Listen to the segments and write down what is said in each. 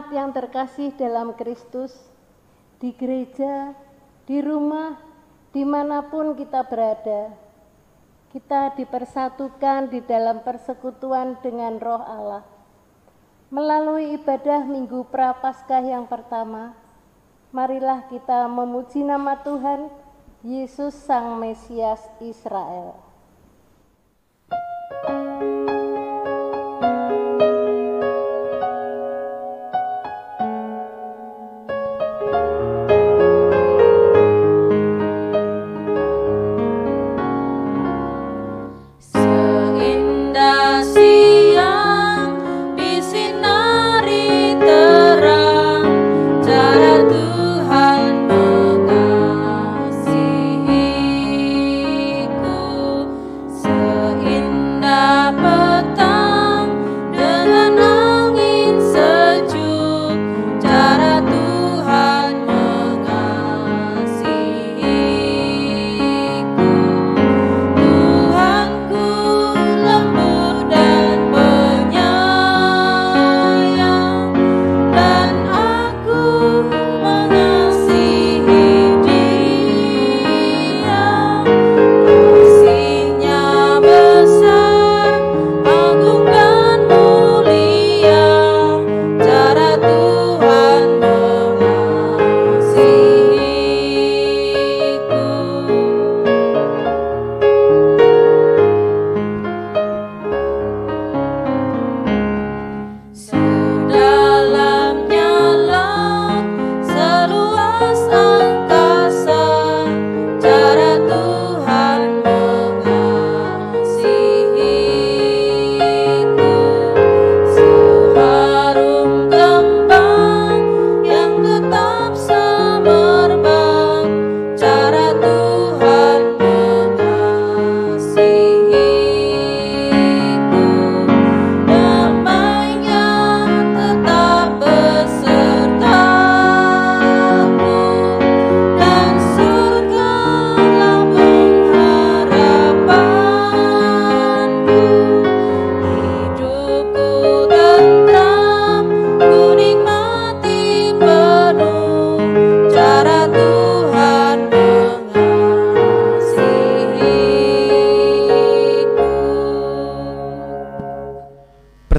Umat yang terkasih dalam Kristus, di gereja, di rumah, dimanapun kita berada, kita dipersatukan di dalam persekutuan dengan Roh Allah. Melalui ibadah Minggu Prapaskah yang pertama, marilah kita memuji nama Tuhan, Yesus Sang Mesias Israel.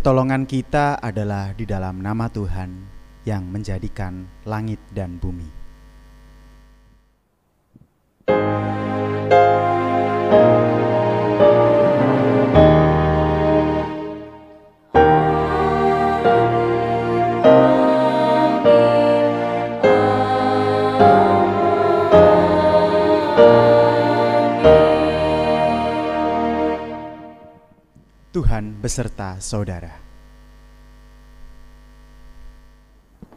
Pertolongan kita adalah di dalam nama Tuhan yang menjadikan langit dan bumi. Tuhan beserta saudara.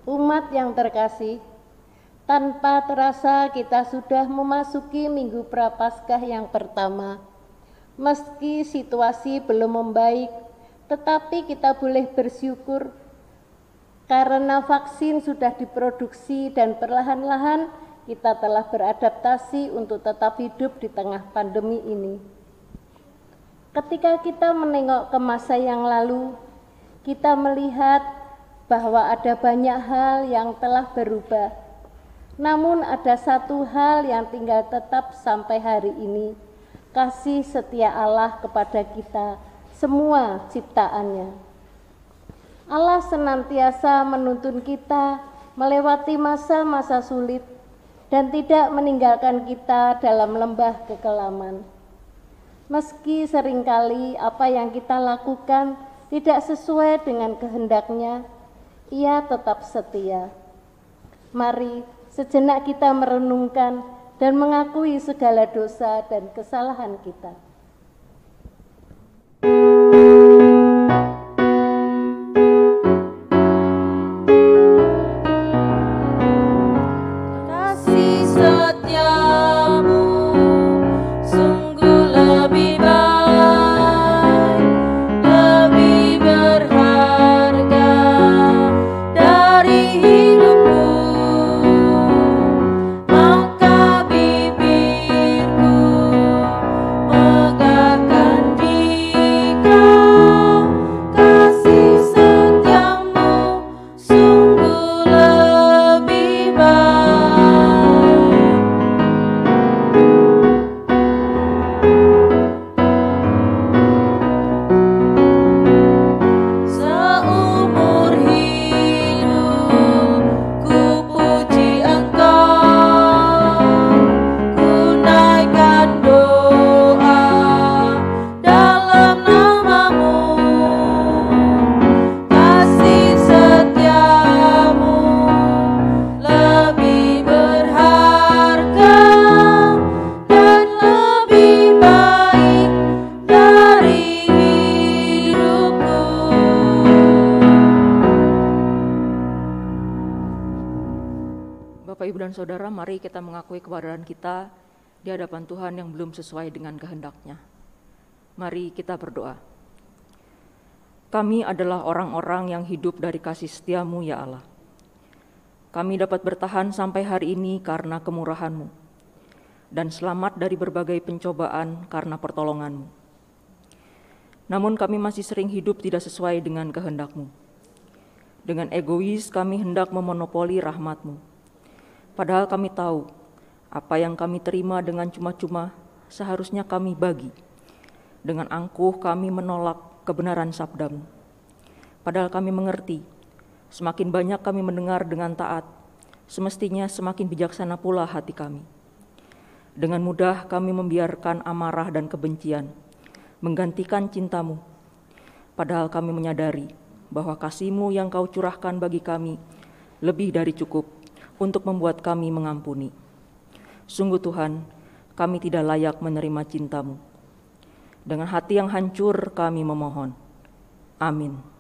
Umat yang terkasih, tanpa terasa kita sudah memasuki Minggu Prapaskah yang pertama. Meski situasi belum membaik, tetapi kita boleh bersyukur karena vaksin sudah diproduksi dan perlahan-lahan kita telah beradaptasi untuk tetap hidup di tengah pandemi ini. Ketika kita menengok ke masa yang lalu, kita melihat bahwa ada banyak hal yang telah berubah. Namun ada satu hal yang tinggal tetap sampai hari ini, kasih setia Allah kepada kita, semua ciptaannya. Allah senantiasa menuntun kita melewati masa-masa sulit dan tidak meninggalkan kita dalam lembah kekelaman. Meski seringkali apa yang kita lakukan tidak sesuai dengan kehendaknya, Ia tetap setia. Mari sejenak kita merenungkan dan mengakui segala dosa dan kesalahan kita. Maka bibirku dan saudara, mari kita mengakui keberadaan kita di hadapan Tuhan yang belum sesuai dengan kehendak-Nya. Mari kita berdoa. Kami adalah orang-orang yang hidup dari kasih setia-Mu, ya Allah. Kami dapat bertahan sampai hari ini karena kemurahan-Mu, dan selamat dari berbagai pencobaan karena pertolongan-Mu. Namun kami masih sering hidup tidak sesuai dengan kehendak-Mu. Dengan egois kami hendak memonopoli rahmat-Mu. Padahal kami tahu, apa yang kami terima dengan cuma-cuma seharusnya kami bagi. Dengan angkuh kami menolak kebenaran sabda-Mu. Padahal kami mengerti, semakin banyak kami mendengar dengan taat, semestinya semakin bijaksana pula hati kami. Dengan mudah kami membiarkan amarah dan kebencian, menggantikan cinta-Mu. Padahal kami menyadari bahwa kasih-Mu yang Kau curahkan bagi kami lebih dari cukup untuk membuat kami mengampuni. Sungguh Tuhan, kami tidak layak menerima cinta-Mu. Dengan hati yang hancur kami memohon. Amin.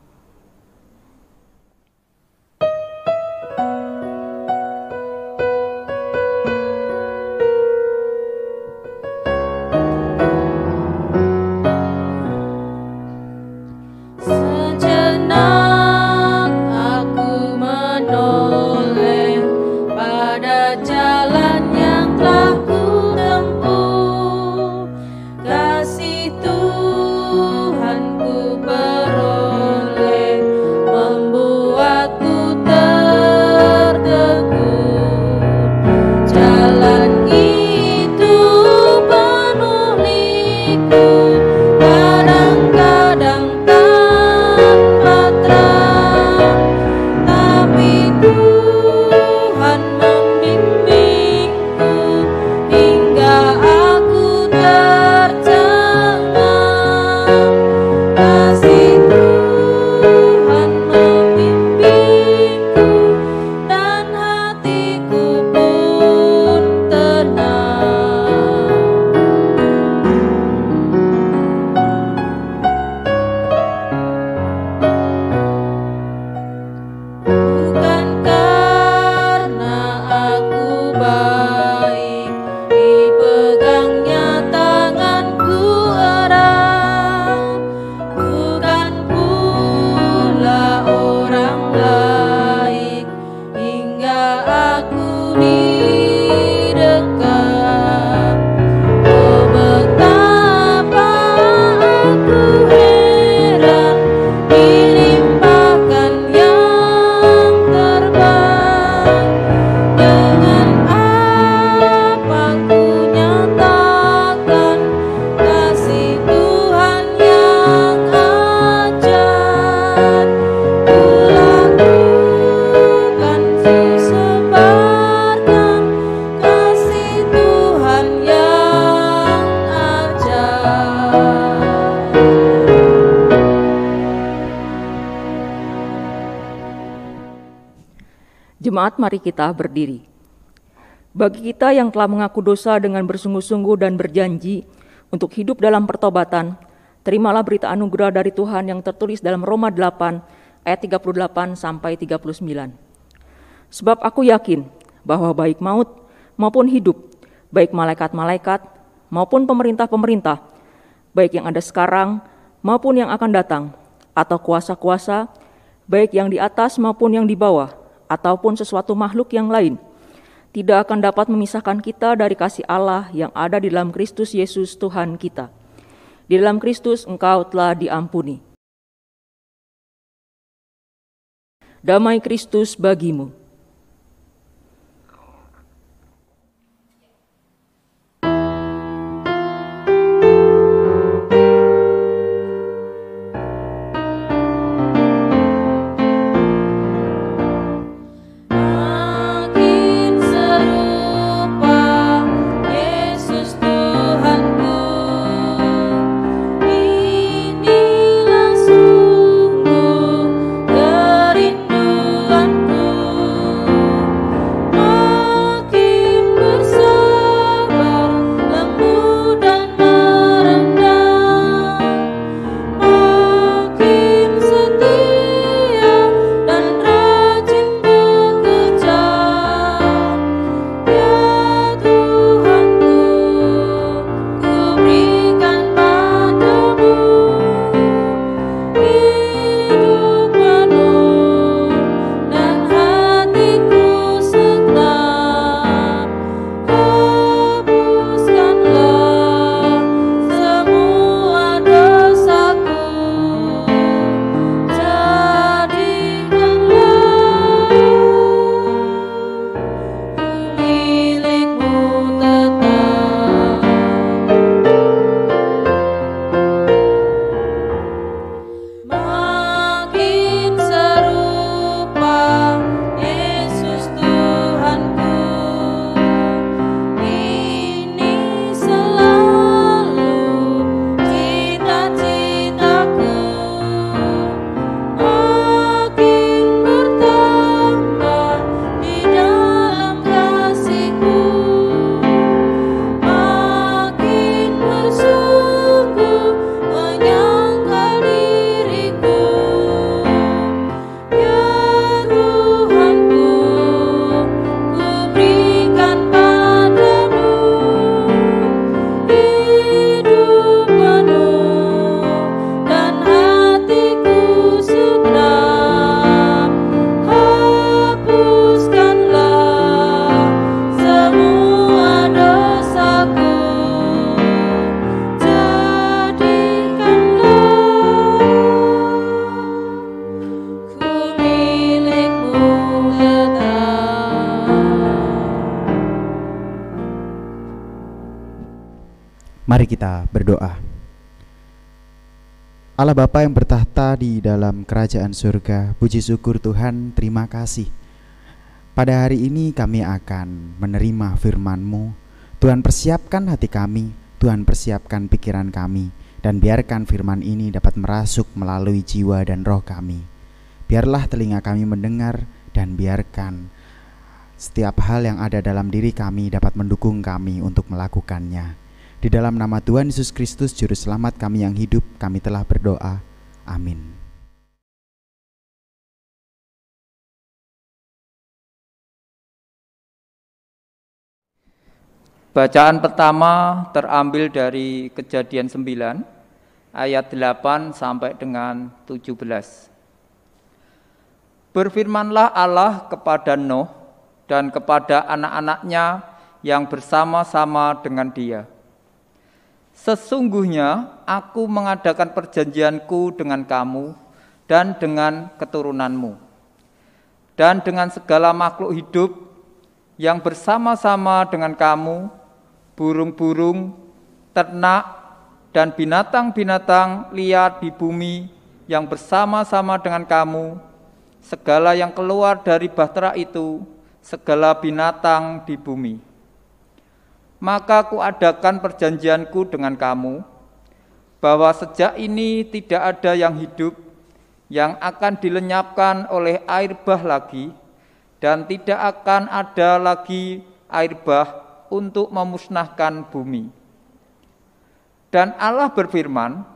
Jemaat, mari kita berdiri. Bagi kita yang telah mengaku dosa dengan bersungguh-sungguh dan berjanji untuk hidup dalam pertobatan, terimalah berita anugerah dari Tuhan yang tertulis dalam Roma 8 ayat 38 sampai 39. Sebab aku yakin bahwa baik maut maupun hidup, baik malaikat-malaikat maupun pemerintah-pemerintah, baik yang ada sekarang maupun yang akan datang, atau kuasa-kuasa, baik yang di atas maupun yang di bawah, ataupun sesuatu makhluk yang lain, tidak akan dapat memisahkan kita dari kasih Allah yang ada di dalam Kristus Yesus Tuhan kita. Di dalam Kristus engkau telah diampuni. Damai Kristus bagimu. Rinduanku Mari kita berdoa. Allah Bapa yang bertahta di dalam kerajaan surga, puji syukur Tuhan, terima kasih. Pada hari ini kami akan menerima firman-Mu. Tuhan, persiapkan hati kami, Tuhan, persiapkan pikiran kami, dan biarkan firman ini dapat merasuk melalui jiwa dan roh kami. Biarlah telinga kami mendengar, dan biarkan setiap hal yang ada dalam diri kami dapat mendukung kami untuk melakukannya. Di dalam nama Tuhan Yesus Kristus, Juru Selamat kami yang hidup, kami telah berdoa. Amin. Bacaan pertama terambil dari Kejadian 9, ayat 8 sampai dengan 17. Berfirmanlah Allah kepada Nuh dan kepada anak-anaknya yang bersama-sama dengan dia. Sesungguhnya aku mengadakan perjanjianku dengan kamu dan dengan keturunanmu, dan dengan segala makhluk hidup yang bersama-sama dengan kamu, burung-burung, ternak, dan binatang-binatang liar di bumi yang bersama-sama dengan kamu, segala yang keluar dari bahtera itu, segala binatang di bumi. Maka kuadakan perjanjianku dengan kamu, bahwa sejak ini tidak ada yang hidup yang akan dilenyapkan oleh air bah lagi, dan tidak akan ada lagi air bah untuk memusnahkan bumi. Dan Allah berfirman,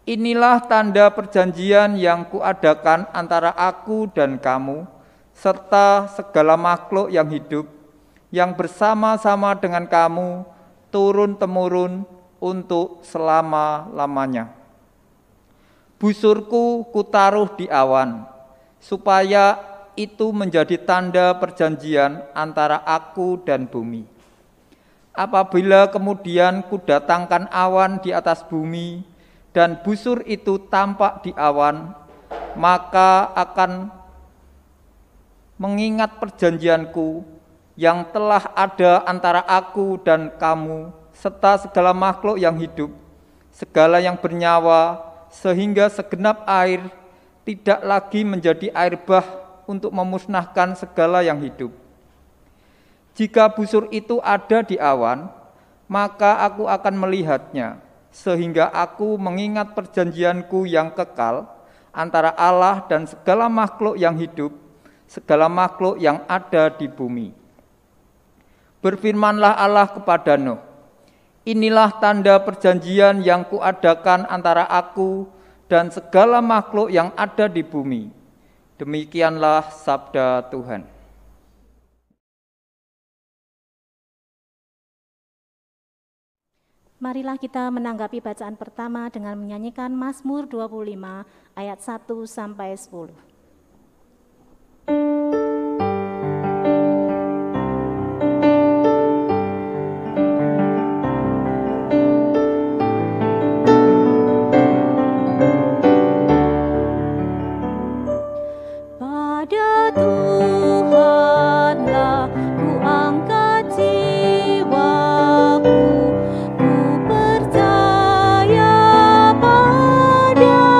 inilah tanda perjanjian yang kuadakan antara aku dan kamu, serta segala makhluk yang hidup, yang bersama-sama dengan kamu turun-temurun untuk selama-lamanya. Busurku kutaruh di awan, supaya itu menjadi tanda perjanjian antara aku dan bumi. Apabila kemudian kudatangkan awan di atas bumi, dan busur itu tampak di awan, maka akan mengingat perjanjianku yang telah ada antara aku dan kamu, serta segala makhluk yang hidup, segala yang bernyawa, sehingga segenap air tidak lagi menjadi air bah untuk memusnahkan segala yang hidup. Jika busur itu ada di awan, maka aku akan melihatnya, sehingga aku mengingat perjanjianku yang kekal antara Allah dan segala makhluk yang hidup, segala makhluk yang ada di bumi. Berfirmanlah Allah kepada Nuh, inilah tanda perjanjian yang kuadakan antara aku dan segala makhluk yang ada di bumi. Demikianlah sabda Tuhan. Marilah kita menanggapi bacaan pertama dengan menyanyikan Mazmur 25 ayat 1 sampai 10. Percaya padamu.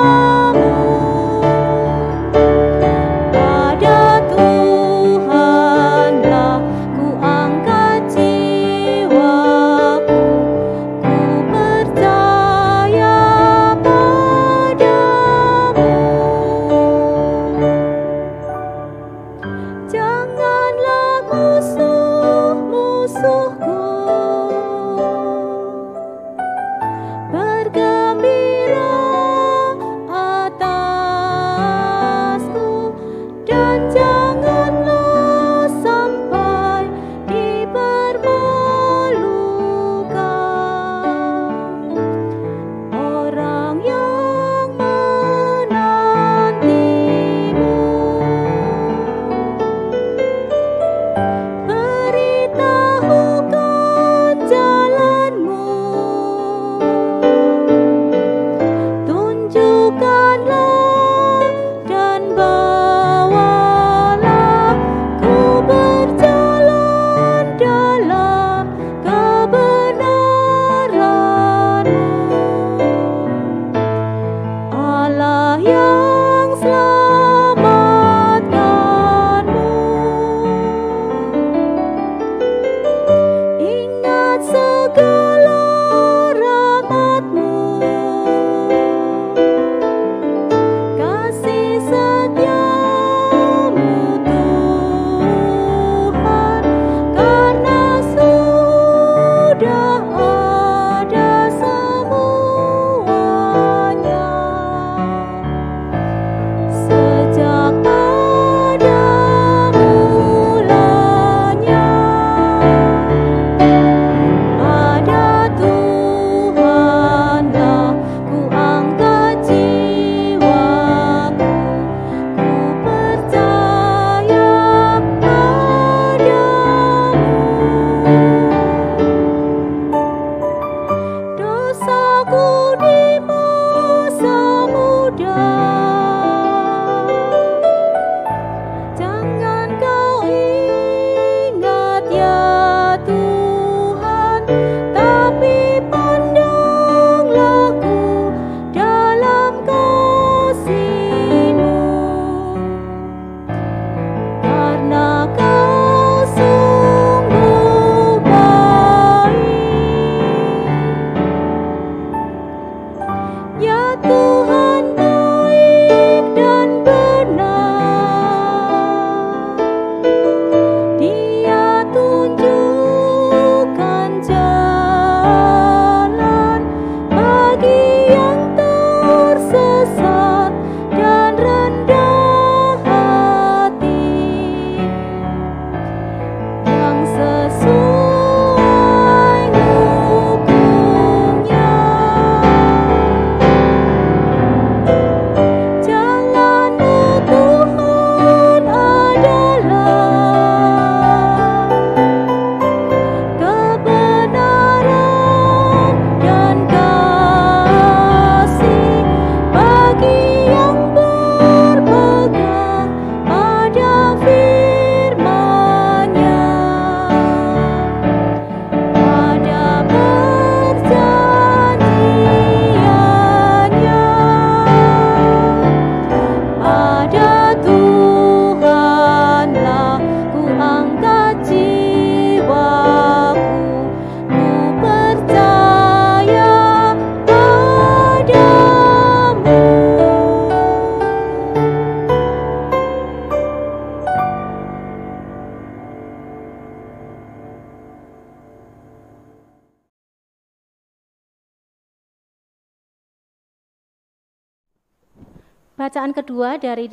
Bacaan kedua dari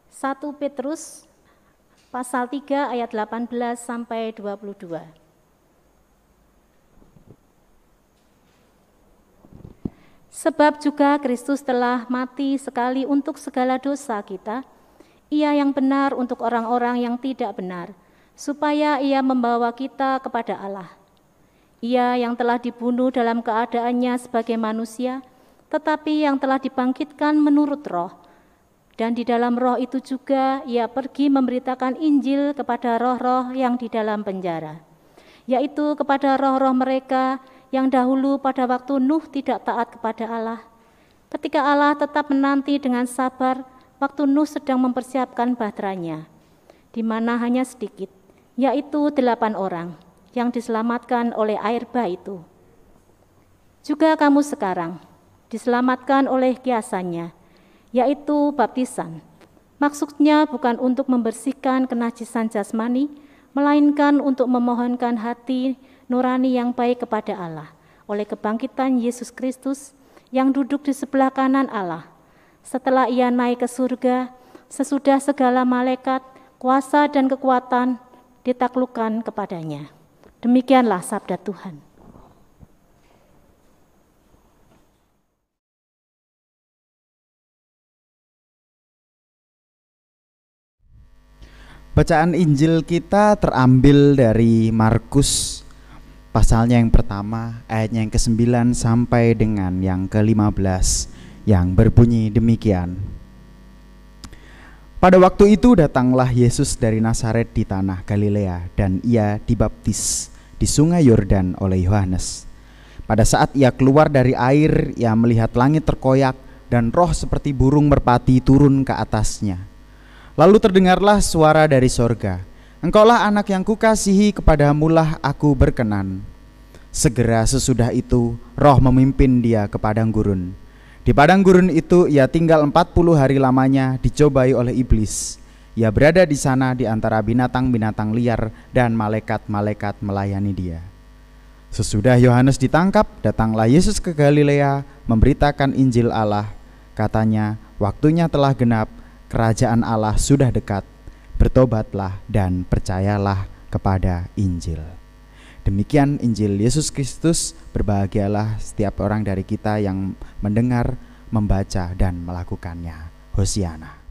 1 Petrus pasal 3 ayat 18 sampai 22. Sebab juga Kristus telah mati sekali untuk segala dosa kita, Ia yang benar untuk orang-orang yang tidak benar, supaya Ia membawa kita kepada Allah. Ia yang telah dibunuh dalam keadaannya sebagai manusia, tetapi yang telah dibangkitkan menurut Roh. Dan di dalam Roh itu juga Ia pergi memberitakan Injil kepada roh-roh yang di dalam penjara, yaitu kepada roh-roh mereka yang dahulu pada waktu Nuh tidak taat kepada Allah. Ketika Allah tetap menanti dengan sabar waktu Nuh sedang mempersiapkan bahteranya, di mana hanya sedikit, yaitu 8 orang yang diselamatkan oleh air bah itu. Juga kamu sekarang diselamatkan oleh kiasannya, yaitu baptisan. Maksudnya bukan untuk membersihkan kenajisan jasmani, melainkan untuk memohonkan hati nurani yang baik kepada Allah oleh kebangkitan Yesus Kristus yang duduk di sebelah kanan Allah, setelah Ia naik ke surga, sesudah segala malaikat, kuasa dan kekuatan ditaklukkan kepadanya. Demikianlah sabda Tuhan. Bacaan Injil kita terambil dari Markus pasalnya yang pertama, ayatnya yang ke-9 sampai dengan yang ke-15, yang berbunyi demikian. Pada waktu itu datanglah Yesus dari Nazaret di tanah Galilea, dan Ia dibaptis di sungai Yordan oleh Yohanes. Pada saat Ia keluar dari air, Ia melihat langit terkoyak dan roh seperti burung merpati turun ke atasnya. Lalu terdengarlah suara dari sorga, "Engkaulah anak yang kukasihi, kepadamulah aku berkenan." Segera sesudah itu roh memimpin Dia ke padang gurun. Di padang gurun itu Ia tinggal 40 hari lamanya, dicobai oleh iblis. Ia berada di sana di antara binatang-binatang liar, dan malaikat-malaikat melayani Dia. Sesudah Yohanes ditangkap, datanglah Yesus ke Galilea memberitakan Injil Allah. Katanya, waktunya telah genap, kerajaan Allah sudah dekat. Bertobatlah dan percayalah kepada Injil. Demikian Injil Yesus Kristus. Berbahagialah setiap orang dari kita yang mendengar, membaca, dan melakukannya. Hosiana.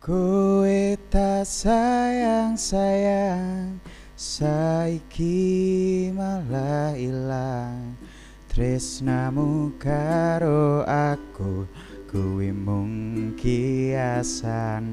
Kowe tak sayang-sayang, saiki malah ilang. Tresnamu karo aku, kuwi mung kiasan.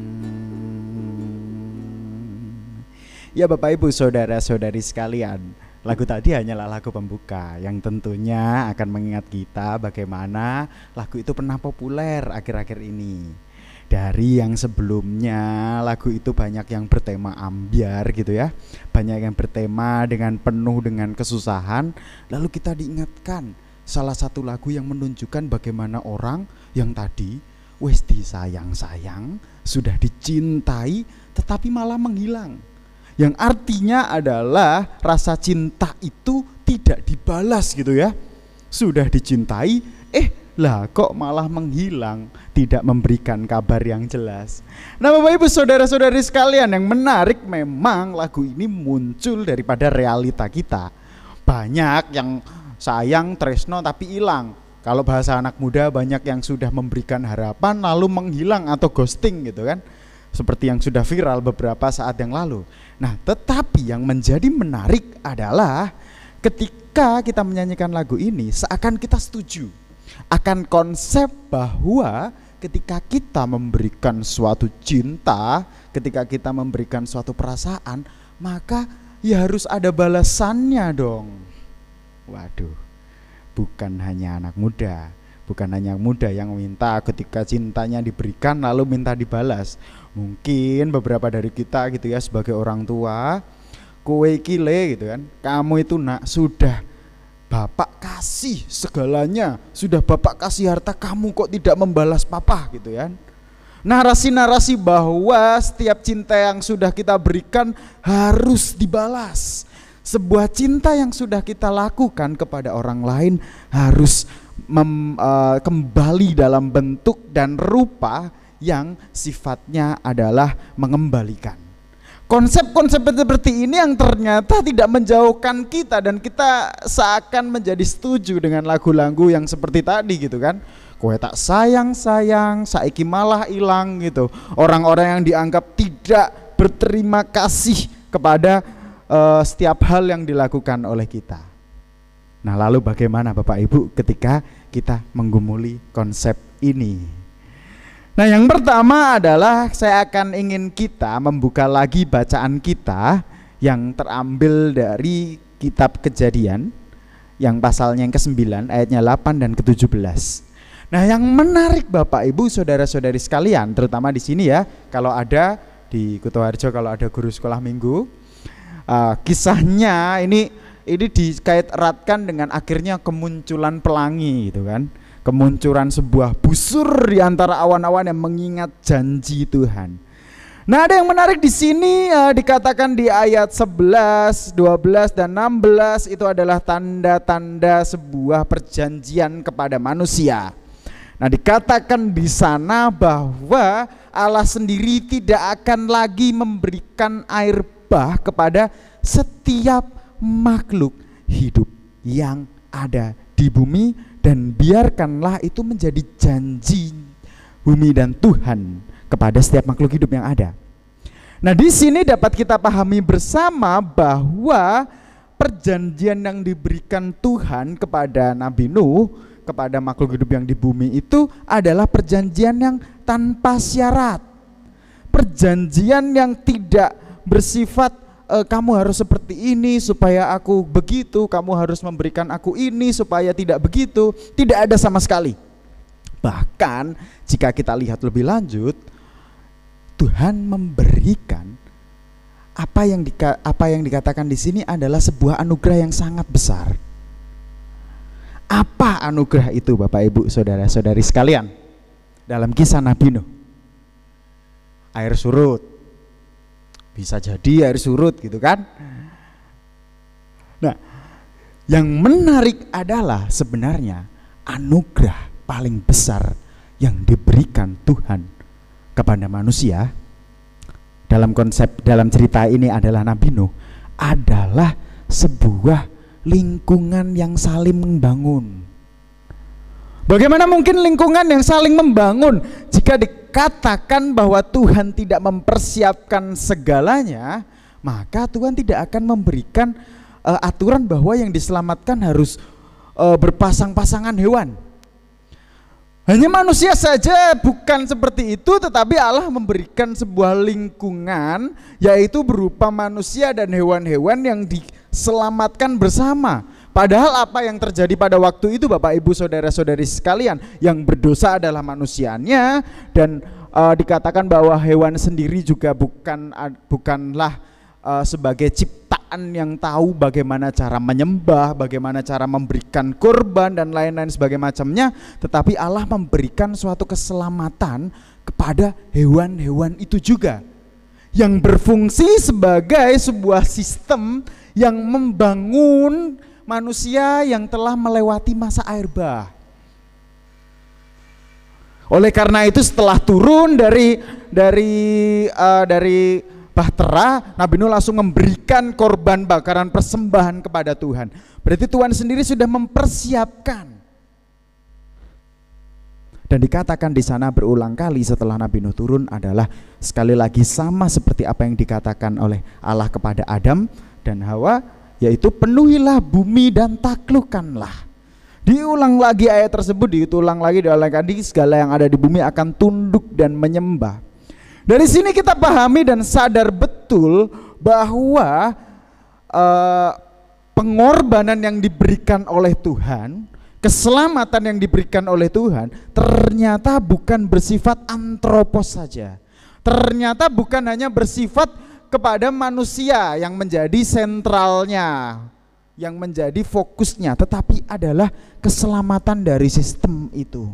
Ya Bapak Ibu, saudara-saudari sekalian, lagu tadi hanyalah lagu pembuka yang tentunya akan mengingat kita bagaimana lagu itu pernah populer akhir-akhir ini. Dari yang sebelumnya lagu itu banyak yang bertema ambyar gitu ya, banyak yang bertema dengan penuh dengan kesusahan. Lalu kita diingatkan salah satu lagu yang menunjukkan bagaimana orang yang tadi wes disayang-sayang, sudah dicintai, tetapi malah menghilang. Yang artinya adalah rasa cinta itu tidak dibalas gitu ya. Sudah dicintai, lah kok malah menghilang, tidak memberikan kabar yang jelas. Nah Bapak Ibu saudara-saudari sekalian, yang menarik memang lagu ini muncul daripada realita kita. Banyak yang sayang, tresno tapi hilang. Kalau bahasa anak muda, banyak yang sudah memberikan harapan lalu menghilang atau ghosting gitu kan, seperti yang sudah viral beberapa saat yang lalu. Nah tetapi yang menjadi menarik adalah ketika kita menyanyikan lagu ini, seakan kita setuju akan konsep bahwa ketika kita memberikan suatu cinta, ketika kita memberikan suatu perasaan, maka ya harus ada balasannya dong. Waduh, bukan hanya anak muda, Bukan hanya muda yang minta ketika cintanya diberikan lalu minta dibalas. Mungkin beberapa dari kita gitu ya sebagai orang tua, kowe kile gitu kan, kamu itu nak sudah Bapak kasih segalanya, sudah Bapak kasih harta, kamu kok tidak membalas papa gitu kan. Narasi-narasi bahwa setiap cinta yang sudah kita berikan harus dibalas. Sebuah cinta yang sudah kita lakukan kepada orang lain harus kembali dalam bentuk dan rupa yang sifatnya adalah mengembalikan. Konsep-konsep seperti ini yang ternyata tidak menjauhkan kita, dan kita seakan menjadi setuju dengan lagu-lagu yang seperti tadi gitu kan. Kowe tak sayang-sayang, saiki malah ilang gitu. Orang-orang yang dianggap tidak berterima kasih kepada setiap hal yang dilakukan oleh kita. Nah, lalu bagaimana Bapak Ibu ketika kita menggumuli konsep ini? Nah, yang pertama adalah saya akan ingin kita membuka lagi bacaan kita yang terambil dari kitab Kejadian yang pasalnya yang ke-9 ayatnya 8 dan ke-17. Nah, yang menarik Bapak Ibu saudara-saudari sekalian, terutama di sini ya, kalau ada di Kutoharjo, kalau ada guru sekolah minggu, kisahnya ini dikait eratkan dengan akhirnya kemunculan pelangi gitu kan. Kemunculan sebuah busur di antara awan-awan yang mengingat janji Tuhan. Nah, ada yang menarik di sini dikatakan di ayat 11, 12 dan 16 itu adalah tanda-tanda sebuah perjanjian kepada manusia. Nah, dikatakan di sana bahwa Allah sendiri tidak akan lagi memberikan air bah kepada setiap makhluk hidup yang ada di bumi, dan biarkanlah itu menjadi janji bumi dan Tuhan kepada setiap makhluk hidup yang ada. Nah, di sini dapat kita pahami bersama bahwa perjanjian yang diberikan Tuhan kepada Nabi Nuh, kepada makhluk hidup yang di bumi itu adalah perjanjian yang tanpa syarat. Perjanjian yang tidak bersifat kamu harus seperti ini supaya aku begitu, kamu harus memberikan aku ini supaya tidak begitu. Tidak ada sama sekali. Bahkan jika kita lihat lebih lanjut, Tuhan memberikan apa yang dikatakan di sini adalah sebuah anugerah yang sangat besar. Apa anugerah itu Bapak Ibu saudara-saudari sekalian? Dalam kisah Nabi Nuh, air surut. Bisa jadi air surut gitu kan. Nah, yang menarik adalah sebenarnya anugerah paling besar yang diberikan Tuhan kepada manusia dalam cerita ini adalah Nabi Nuh, adalah sebuah lingkungan yang saling membangun. Bagaimana mungkin lingkungan yang saling membangun jika dikatakan bahwa Tuhan tidak mempersiapkan segalanya? Maka Tuhan tidak akan memberikan aturan bahwa yang diselamatkan harus berpasang-pasangan hewan. Hanya manusia saja bukan seperti itu, tetapi Allah memberikan sebuah lingkungan, yaitu berupa manusia dan hewan-hewan yang diselamatkan bersama. Padahal apa yang terjadi pada waktu itu Bapak Ibu saudara-saudari sekalian, yang berdosa adalah manusianya, dan dikatakan bahwa hewan sendiri juga bukanlah sebagai ciptaan yang tahu bagaimana cara menyembah, bagaimana cara memberikan kurban dan lain-lain sebagainya macamnya, tetapi Allah memberikan suatu keselamatan kepada hewan-hewan itu juga, yang berfungsi sebagai sebuah sistem yang membangun manusia yang telah melewati masa air bah. Oleh karena itu setelah turun dari bahtera, Nabi Nuh langsung memberikan korban bakaran persembahan kepada Tuhan. Berarti Tuhan sendiri sudah mempersiapkan. Dan dikatakan di sana berulang kali setelah Nabi Nuh turun adalah sekali lagi sama seperti apa yang dikatakan oleh Allah kepada Adam dan Hawa, yaitu penuhilah bumi dan taklukkanlah. Diulang lagi ayat tersebut, diulang lagi segala yang ada di bumi akan tunduk dan menyembah. Dari sini kita pahami dan sadar betul bahwa pengorbanan yang diberikan oleh Tuhan keselamatan yang diberikan oleh Tuhan ternyata bukan bersifat antropos saja. Ternyata bukan hanya bersifat kepada manusia yang menjadi sentralnya, yang menjadi fokusnya, tetapi adalah keselamatan dari sistem itu.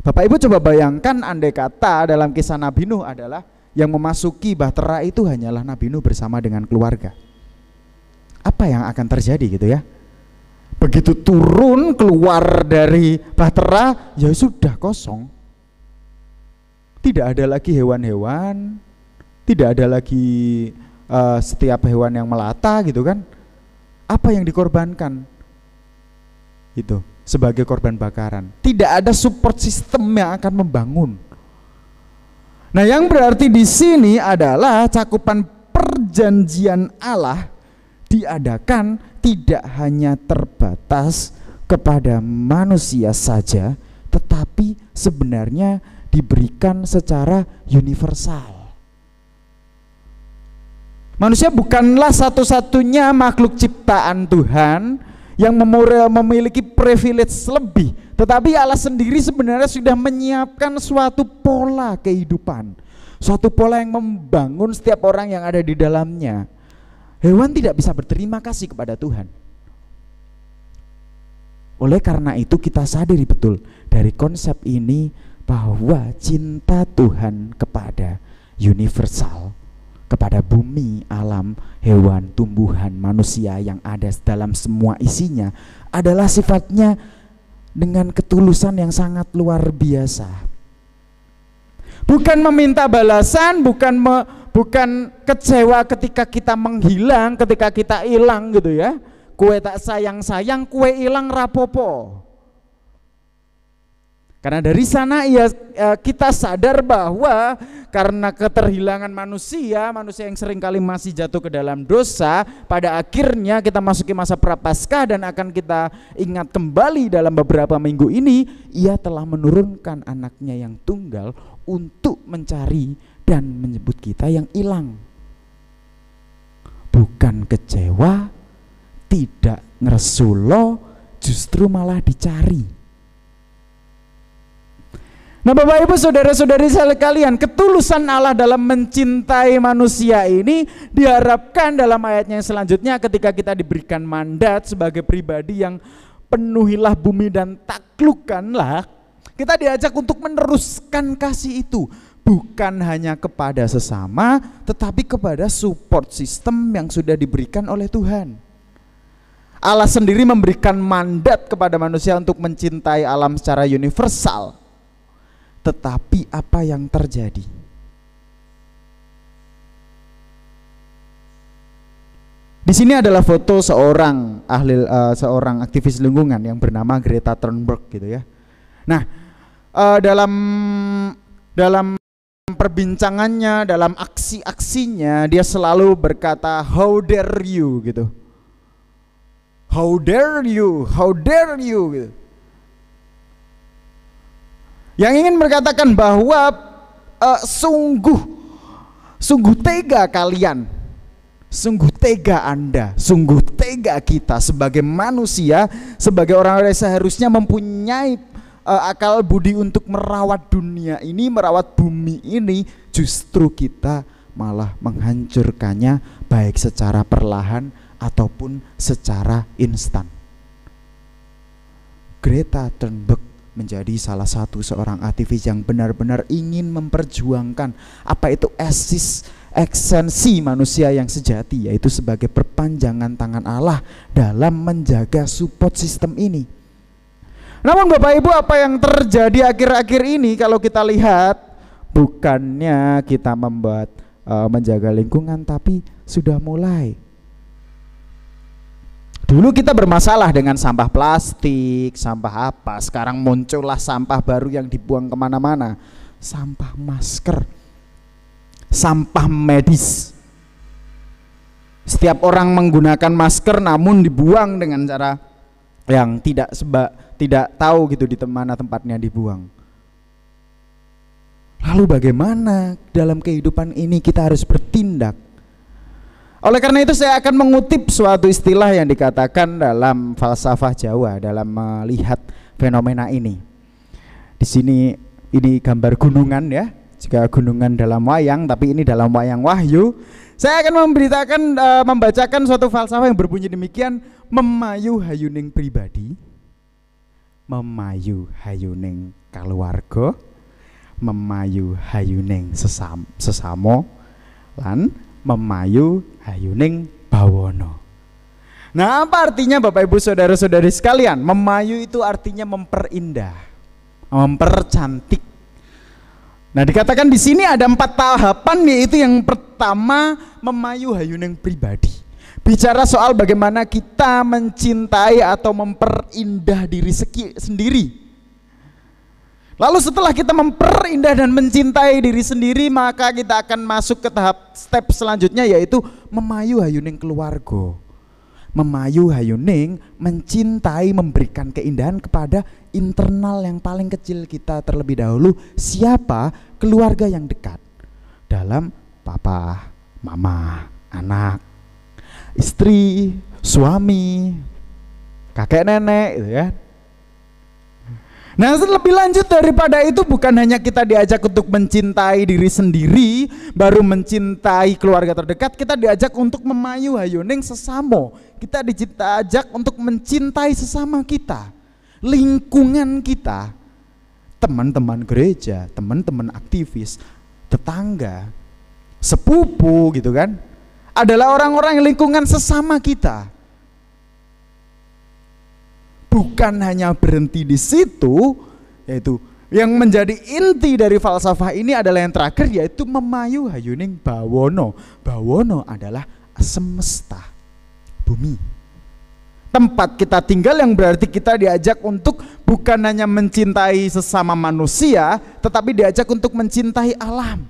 Bapak Ibu coba bayangkan, andai kata dalam kisah Nabi Nuh adalah yang memasuki bahtera itu hanyalah Nabi Nuh bersama dengan keluarga. Apa yang akan terjadi gitu ya? Begitu turun keluar dari bahtera, ya sudah kosong. Tidak ada lagi hewan-hewan, tidak ada lagi setiap hewan yang melata gitu kan. Apa yang dikorbankan? Itu sebagai korban bakaran. Tidak ada support system yang akan membangun. Nah, yang berarti di sini adalah cakupan perjanjian Allah diadakan tidak hanya terbatas kepada manusia saja, tetapi sebenarnya diberikan secara universal. Manusia bukanlah satu-satunya makhluk ciptaan Tuhan yang memiliki privilege lebih, tetapi Allah sendiri sebenarnya sudah menyiapkan suatu pola kehidupan, suatu pola yang membangun setiap orang yang ada di dalamnya. Hewan tidak bisa berterima kasih kepada Tuhan. Oleh karena itu kita sadari betul dari konsep ini bahwa cinta Tuhan kepada universal, kepada bumi, alam, hewan, tumbuhan, manusia yang ada dalam semua isinya adalah sifatnya dengan ketulusan yang sangat luar biasa. Bukan meminta balasan, bukan kecewa ketika kita menghilang, ketika kita hilang gitu ya. Kue tak sayang-sayang, kue hilang rapopo. Karena dari sana kita sadar bahwa karena keterhilangan manusia yang seringkali masih jatuh ke dalam dosa, pada akhirnya kita masuki masa prapaskah dan akan kita ingat kembali dalam beberapa minggu ini, Ia telah menurunkan anaknya yang tunggal untuk mencari dan menyebut kita yang hilang. Bukan kecewa, tidak ngeresulo, justru malah dicari. Nah, Bapak Ibu saudara-saudari sekalian, ketulusan Allah dalam mencintai manusia ini diharapkan dalam ayatnya yang selanjutnya ketika kita diberikan mandat sebagai pribadi yang penuhilah bumi dan taklukkanlah, kita diajak untuk meneruskan kasih itu, bukan hanya kepada sesama tetapi kepada support system yang sudah diberikan oleh Tuhan. Allah sendiri memberikan mandat kepada manusia untuk mencintai alam secara universal. Tetapi apa yang terjadi? Di sini adalah foto seorang seorang aktivis lingkungan yang bernama Greta Thunberg gitu ya. Nah, dalam perbincangannya, dalam aksi-aksinya, dia selalu berkata how dare you gitu. How dare you, how dare you gitu. Yang ingin berkatakan bahwa sungguh tega kalian, sungguh tega Anda, sungguh tega kita sebagai manusia, sebagai orang-orang yang seharusnya mempunyai akal budi untuk merawat dunia ini, merawat bumi ini, justru kita malah menghancurkannya baik secara perlahan ataupun secara instan. Greta Thunberg menjadi salah satu seorang aktivis yang benar-benar ingin memperjuangkan apa itu esensi manusia yang sejati, yaitu sebagai perpanjangan tangan Allah dalam menjaga support system ini. Namun Bapak Ibu, apa yang terjadi akhir-akhir ini kalau kita lihat, bukannya kita menjaga lingkungan, tapi sudah mulai. Dulu kita bermasalah dengan sampah plastik, sampah apa, sekarang muncullah sampah baru yang dibuang kemana-mana. Sampah masker, sampah medis. Setiap orang menggunakan masker namun dibuang dengan cara yang tidak tahu gitu di mana tempatnya dibuang. Lalu bagaimana dalam kehidupan ini kita harus bertindak? Oleh karena itu saya akan mengutip suatu istilah yang dikatakan dalam falsafah Jawa dalam melihat fenomena ini. Di sini ini gambar gunungan ya, jika gunungan dalam wayang, tapi ini dalam wayang Wahyu. Saya akan membacakan suatu falsafah yang berbunyi demikian: memayu hayuning pribadi, memayu hayuning kaluwarga, memayu hayuning sesamo, lan memayu hayuning bawono. Nah, apa artinya Bapak Ibu saudara-saudari sekalian? Memayu itu artinya memperindah, mempercantik. Nah, dikatakan di sini ada 4 tahapan, yaitu yang pertama memayu hayuning pribadi. Bicara soal bagaimana kita mencintai atau memperindah diri sendiri. Lalu setelah kita memperindah dan mencintai diri sendiri, maka kita akan masuk ke tahap step selanjutnya, yaitu memayu hayuning keluarga. Memayu hayuning mencintai, memberikan keindahan kepada internal yang paling kecil kita terlebih dahulu. Siapa? Keluarga yang dekat. Dalam papa, mama, anak, istri, suami, kakek nenek, gitu ya. Nah, lebih lanjut daripada itu, bukan hanya kita diajak untuk mencintai diri sendiri, baru mencintai keluarga terdekat, kita diajak untuk memayu hayuning sesamo. Kita diajak untuk mencintai sesama kita, lingkungan kita, teman-teman gereja, teman-teman aktivis, tetangga, sepupu gitu kan, adalah orang-orang lingkungan sesama kita. Bukan hanya berhenti di situ, yaitu yang menjadi inti dari falsafah ini adalah yang terakhir, yaitu memayu hayuning bawono. Bawono adalah semesta, bumi, tempat kita tinggal, yang berarti kita diajak untuk bukan hanya mencintai sesama manusia, tetapi diajak untuk mencintai alam,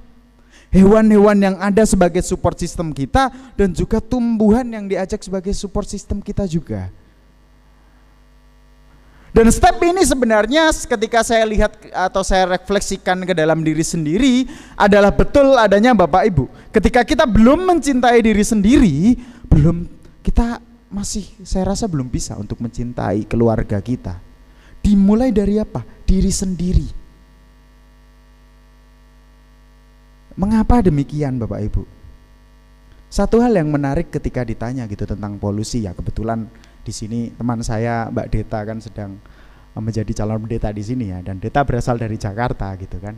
hewan-hewan yang ada sebagai support system kita, dan juga tumbuhan yang diajak sebagai support system kita juga. Dan step ini sebenarnya ketika saya lihat atau saya refleksikan ke dalam diri sendiri adalah betul adanya Bapak Ibu. Ketika kita belum mencintai diri sendiri, saya rasa belum bisa untuk mencintai keluarga kita. Dimulai dari apa? Diri sendiri. Mengapa demikian Bapak Ibu? Satu hal yang menarik ketika ditanya gitu tentang polusi, ya kebetulan di sini teman saya Mbak Deta kan sedang menjadi calon pendeta di sini ya, dan Deta berasal dari Jakarta gitu kan.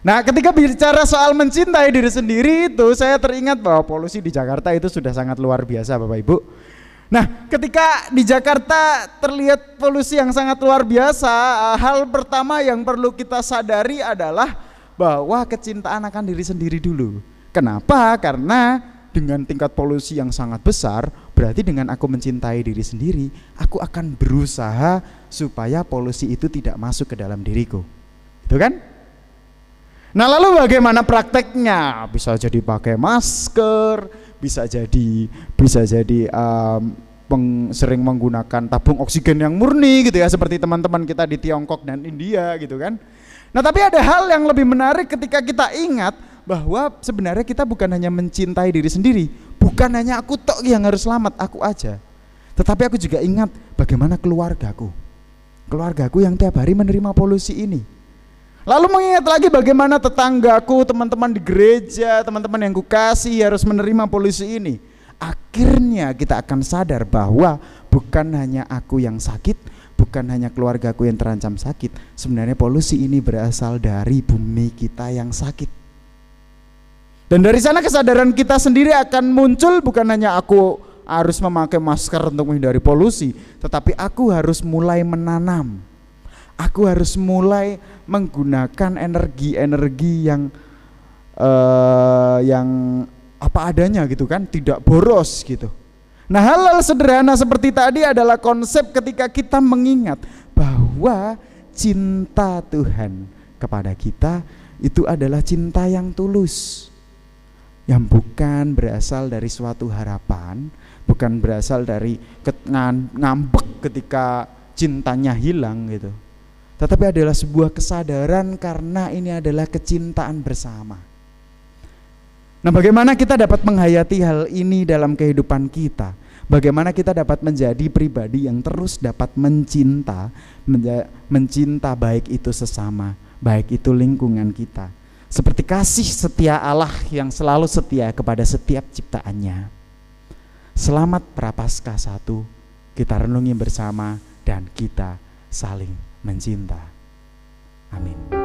Nah, ketika bicara soal mencintai diri sendiri itu, saya teringat bahwa polusi di Jakarta itu sudah sangat luar biasa Bapak Ibu. Nah, ketika di Jakarta terlihat polusi yang sangat luar biasa, hal pertama yang perlu kita sadari adalah bahwa kecintaan akan diri sendiri dulu. Kenapa? Karena dengan tingkat polusi yang sangat besar, berarti dengan aku mencintai diri sendiri, aku akan berusaha supaya polusi itu tidak masuk ke dalam diriku. Itu kan? Nah, lalu bagaimana prakteknya? Bisa jadi pakai masker, bisa jadi sering menggunakan tabung oksigen yang murni gitu ya, seperti teman-teman kita di Tiongkok dan India gitu kan. Nah, tapi ada hal yang lebih menarik ketika kita ingat bahwa sebenarnya kita bukan hanya mencintai diri sendiri, bukan hanya aku tok yang harus selamat, aku aja, tetapi aku juga ingat bagaimana keluargaku yang tiap hari menerima polusi ini. Lalu mengingat lagi bagaimana tetanggaku, teman-teman di gereja, teman-teman yang kukasih harus menerima polusi ini. Akhirnya kita akan sadar bahwa bukan hanya aku yang sakit, bukan hanya keluargaku yang terancam sakit, sebenarnya polusi ini berasal dari bumi kita yang sakit. Dan dari sana kesadaran kita sendiri akan muncul, bukan hanya aku harus memakai masker untuk menghindari polusi, tetapi aku harus mulai menanam. Aku harus mulai menggunakan energi yang apa adanya gitu kan, tidak boros gitu. Nah, hal-hal sederhana seperti tadi adalah konsep ketika kita mengingat bahwa cinta Tuhan kepada kita itu adalah cinta yang tulus, yang bukan berasal dari suatu harapan, bukan berasal dari ngambek ketika cintanya hilang gitu, tetapi adalah sebuah kesadaran karena ini adalah kecintaan bersama. Nah, bagaimana kita dapat menghayati hal ini dalam kehidupan kita? Bagaimana kita dapat menjadi pribadi yang terus dapat mencinta baik itu sesama, baik itu lingkungan kita. Seperti kasih setia Allah yang selalu setia kepada setiap ciptaannya. Selamat Prapaskah 1, kita renungi bersama dan kita saling mencinta. Amin.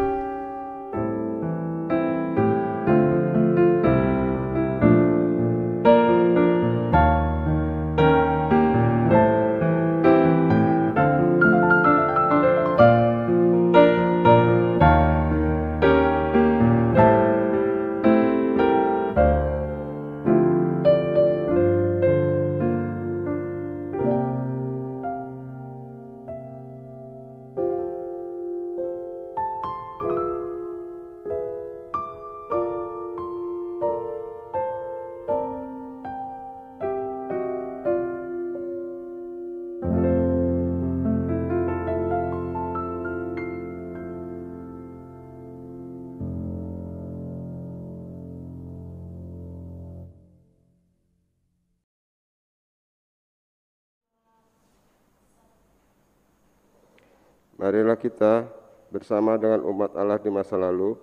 Marilah kita bersama dengan umat Allah di masa lalu,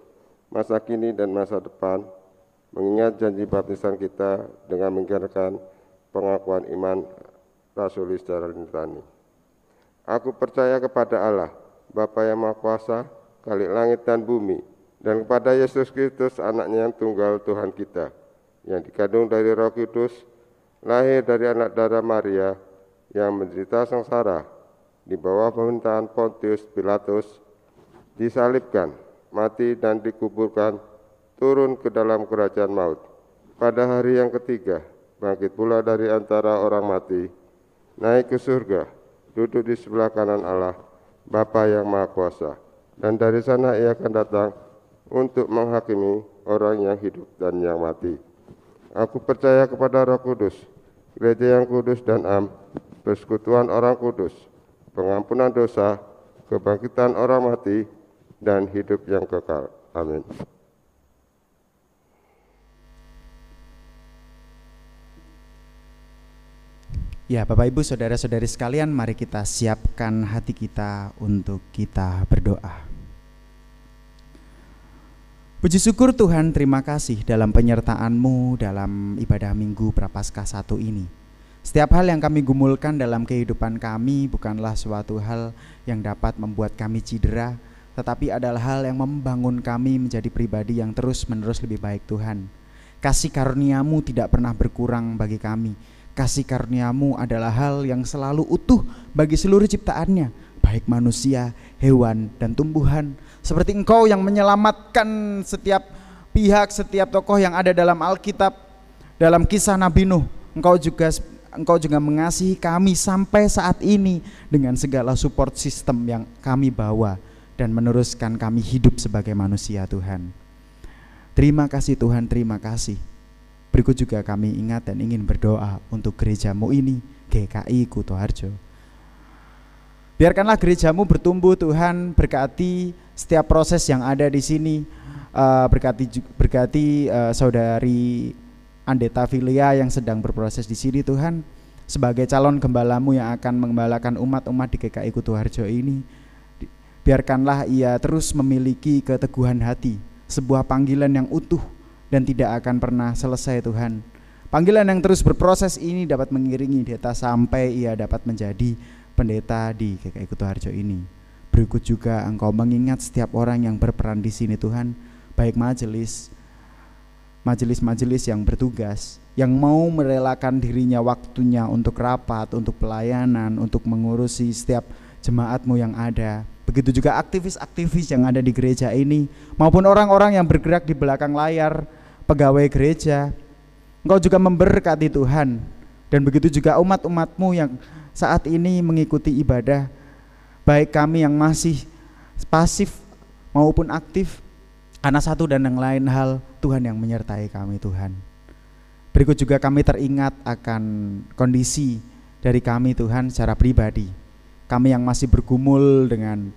masa kini dan masa depan, mengingat janji baptisan kita dengan mengikrarkan pengakuan iman rasuli secara nurani. Aku percaya kepada Allah, Bapa yang Maha Kuasa, Khalik langit dan bumi, dan kepada Yesus Kristus, anaknya yang tunggal Tuhan kita, yang dikandung dari Roh Kudus, lahir dari anak darah Maria, yang menderita sengsara, di bawah pemerintahan Pontius Pilatus, disalibkan, mati dan dikuburkan, turun ke dalam kerajaan maut. Pada hari yang ketiga, bangkit pula dari antara orang mati, naik ke surga, duduk di sebelah kanan Allah, Bapa yang Maha Kuasa, dan dari sana ia akan datang untuk menghakimi orang yang hidup dan yang mati. Aku percaya kepada Roh Kudus, gereja yang kudus dan am, persekutuan orang kudus, pengampunan dosa, kebangkitan orang mati, dan hidup yang kekal. Amin. Ya, Bapak Ibu, saudara-saudari sekalian, mari kita siapkan hati kita untuk kita berdoa. Puji syukur Tuhan, terima kasih dalam penyertaan-Mu dalam ibadah Minggu Prapaskah 1 ini. Setiap hal yang kami gumulkan dalam kehidupan kami bukanlah suatu hal yang dapat membuat kami cedera, tetapi adalah hal yang membangun kami menjadi pribadi yang terus-menerus lebih baik Tuhan. Kasih karunia-Mu tidak pernah berkurang bagi kami. Kasih karunia-Mu adalah hal yang selalu utuh bagi seluruh ciptaannya, baik manusia, hewan, dan tumbuhan. Seperti Engkau yang menyelamatkan setiap pihak, setiap tokoh yang ada dalam Alkitab, dalam kisah Nabi Nuh. Engkau juga mengasihi kami sampai saat ini dengan segala support system yang kami bawa dan meneruskan kami hidup sebagai manusia Tuhan. Terima kasih Tuhan, terima kasih. Berikut juga kami ingat dan ingin berdoa untuk gereja-Mu ini, GKI Kutoharjo. Biarkanlah gereja-Mu bertumbuh Tuhan, berkati setiap proses yang ada di sini, berkati saudari Andeta Filia yang sedang berproses di sini Tuhan, sebagai calon gembala-Mu yang akan menggembalakan umat-umat di GKI Kutoharjo ini. Biarkanlah ia terus memiliki keteguhan hati, sebuah panggilan yang utuh dan tidak akan pernah selesai Tuhan. Panggilan yang terus berproses ini dapat mengiringi Deta sampai ia dapat menjadi pendeta di GKI Kutoharjo ini. Berikut juga Engkau mengingat setiap orang yang berperan di sini Tuhan, baik majelis yang bertugas, yang mau merelakan dirinya waktunya untuk rapat, untuk pelayanan, untuk mengurusi setiap jemaat-Mu yang ada. Begitu juga aktivis-aktivis yang ada di gereja ini, maupun orang-orang yang bergerak di belakang layar, pegawai gereja. Engkau juga memberkati Tuhan. Dan begitu juga umat-umat-Mu yang saat ini mengikuti ibadah, baik kami yang masih pasif maupun aktif, karena satu dan yang lain hal, Tuhan yang menyertai kami Tuhan. Berikut juga kami teringat akan kondisi dari kami Tuhan secara pribadi. Kami yang masih bergumul dengan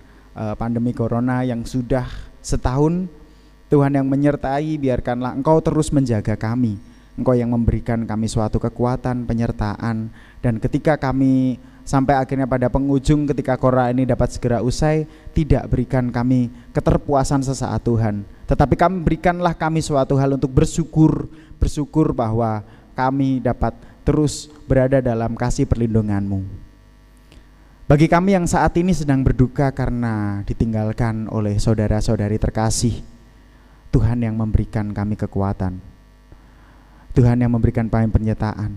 pandemi corona yang sudah setahun, Tuhan yang menyertai, biarkanlah Engkau terus menjaga kami. Engkau yang memberikan kami suatu kekuatan, penyertaan. Dan ketika kami sampai akhirnya pada penghujung, ketika Korah ini dapat segera usai, tidak berikan kami keterpuasan sesaat Tuhan, tetapi kami berikanlah kami suatu hal untuk bersyukur bahwa kami dapat terus berada dalam kasih perlindungan-Mu. Bagi kami yang saat ini sedang berduka karena ditinggalkan oleh saudara-saudari terkasih, Tuhan yang memberikan kami kekuatan, Tuhan yang memberikan kami penyertaan,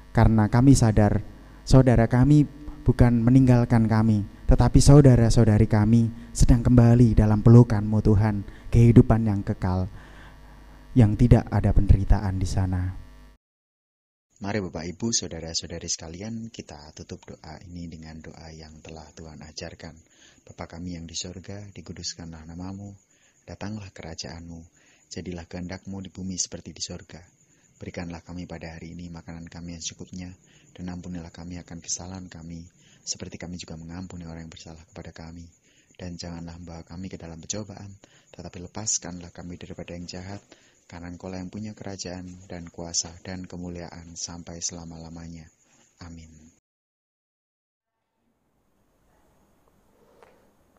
karena kami sadar saudara kami bukan meninggalkan kami, tetapi saudara-saudari kami sedang kembali dalam pelukan-Mu Tuhan, kehidupan yang kekal, yang tidak ada penderitaan di sana. Mari Bapak Ibu, saudara-saudari sekalian, kita tutup doa ini dengan doa yang telah Tuhan ajarkan. Bapa kami yang di sorga, dikuduskanlah nama-Mu, datanglah kerajaan-Mu, jadilah kehendak-Mu di bumi seperti di sorga. Berikanlah kami pada hari ini makanan kami yang secukupnya, dan ampunilah kami akan kesalahan kami, seperti kami juga mengampuni orang yang bersalah kepada kami. Dan janganlah membawa kami ke dalam pencobaan, tetapi lepaskanlah kami daripada yang jahat, karena Engkau-lah yang punya kerajaan dan kuasa dan kemuliaan sampai selama-lamanya. Amin.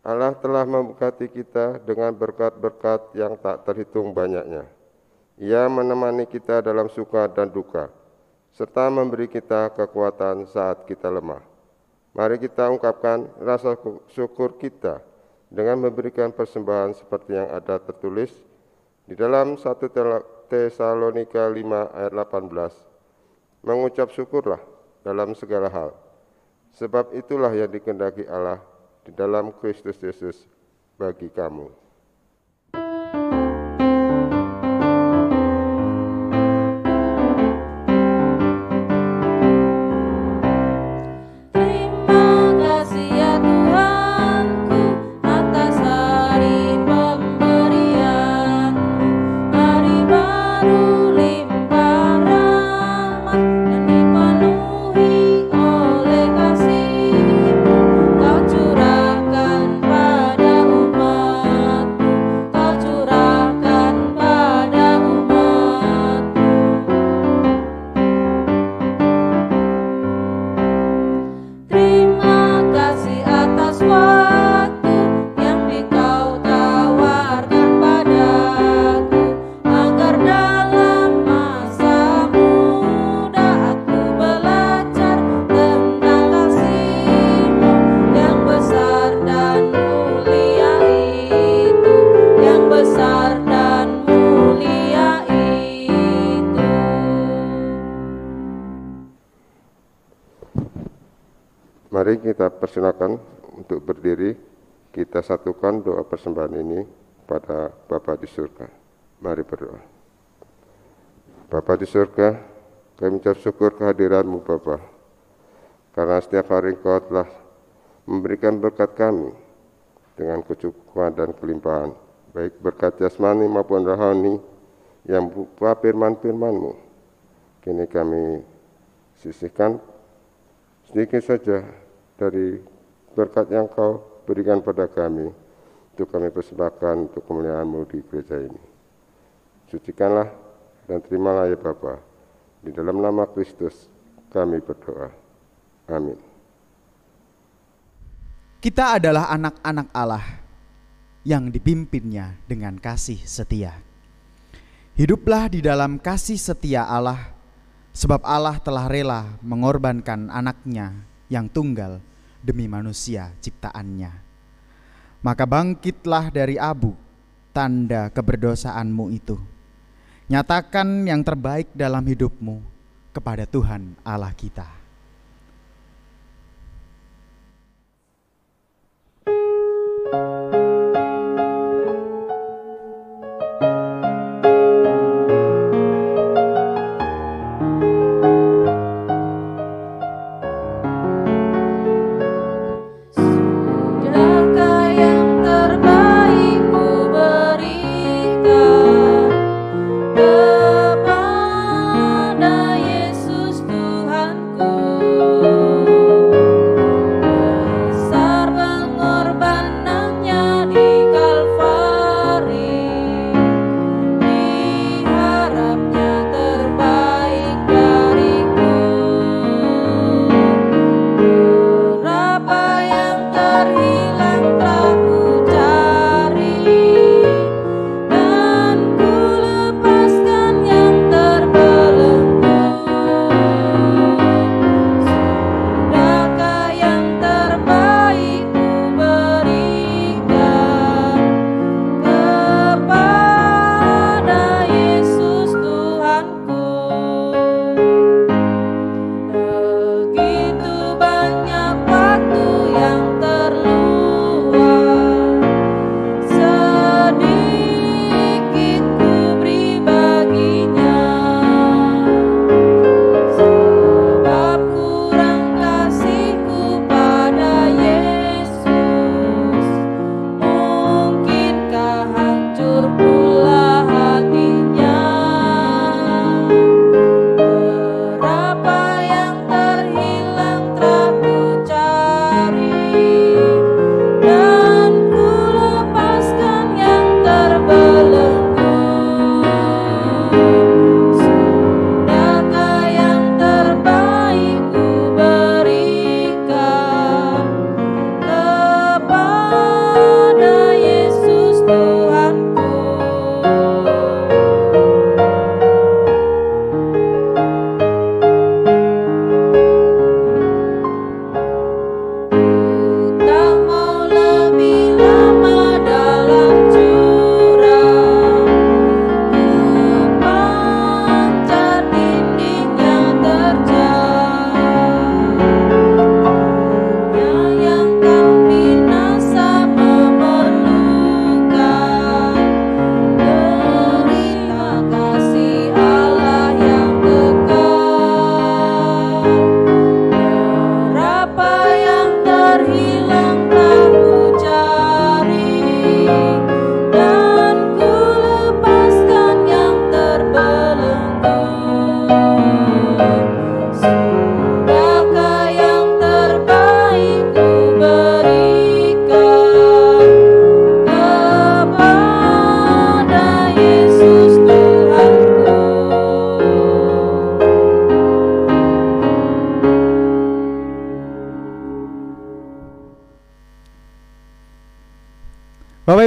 Allah telah memberkati kita dengan berkat-berkat yang tak terhitung banyaknya. Ia menemani kita dalam suka dan duka, serta memberi kita kekuatan saat kita lemah. Mari kita ungkapkan rasa syukur kita dengan memberikan persembahan seperti yang ada tertulis di dalam 1 Tesalonika 5 ayat 18. Mengucap syukurlah dalam segala hal, sebab itulah yang dikehendaki Allah di dalam Kristus Yesus bagi kamu. Mari kita persilakan untuk berdiri, kita satukan doa persembahan ini pada Bapa di surga. Mari berdoa. Bapa di surga, kami mengucap syukur kehadiran-Mu Bapa, karena setiap hari Engkau telah memberikan berkat kami dengan kecukupan dan kelimpahan, baik berkat jasmani maupun rohani yang berupa firman-firman-Mu. Kini kami sisihkan sedikit saja dari berkat yang Kau berikan pada kami, untuk kami persembahkan untuk kemuliaan-Mu di gereja ini. Sucikanlah dan terimalah ya Bapa, di dalam nama Kristus kami berdoa. Amin. Kita adalah anak-anak Allah yang dipimpinnya dengan kasih setia. Hiduplah di dalam kasih setia Allah, sebab Allah telah rela mengorbankan anaknya yang tunggal demi manusia ciptaannya. Maka bangkitlah dari abu tanda keberdosaanmu itu. Nyatakan yang terbaik dalam hidupmu kepada Tuhan Allah kita. Kepada Yesus Tuhanku,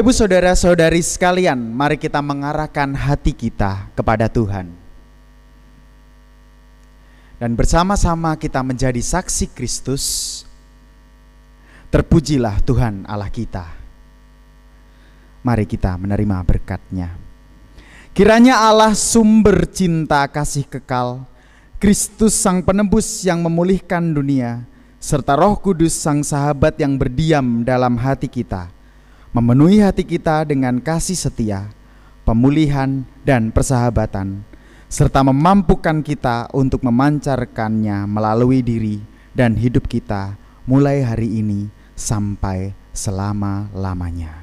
Bapak Ibu Saudara-saudari sekalian, mari kita mengarahkan hati kita kepada Tuhan. Dan bersama-sama kita menjadi saksi Kristus. Terpujilah Tuhan Allah kita. Mari kita menerima berkat-Nya. Kiranya Allah sumber cinta kasih kekal, Kristus Sang Penebus yang memulihkan dunia, serta Roh Kudus Sang Sahabat yang berdiam dalam hati kita, memenuhi hati kita dengan kasih setia, pemulihan dan persahabatan, serta memampukan kita untuk memancarkannya melalui diri dan hidup kita mulai hari ini sampai selama-lamanya.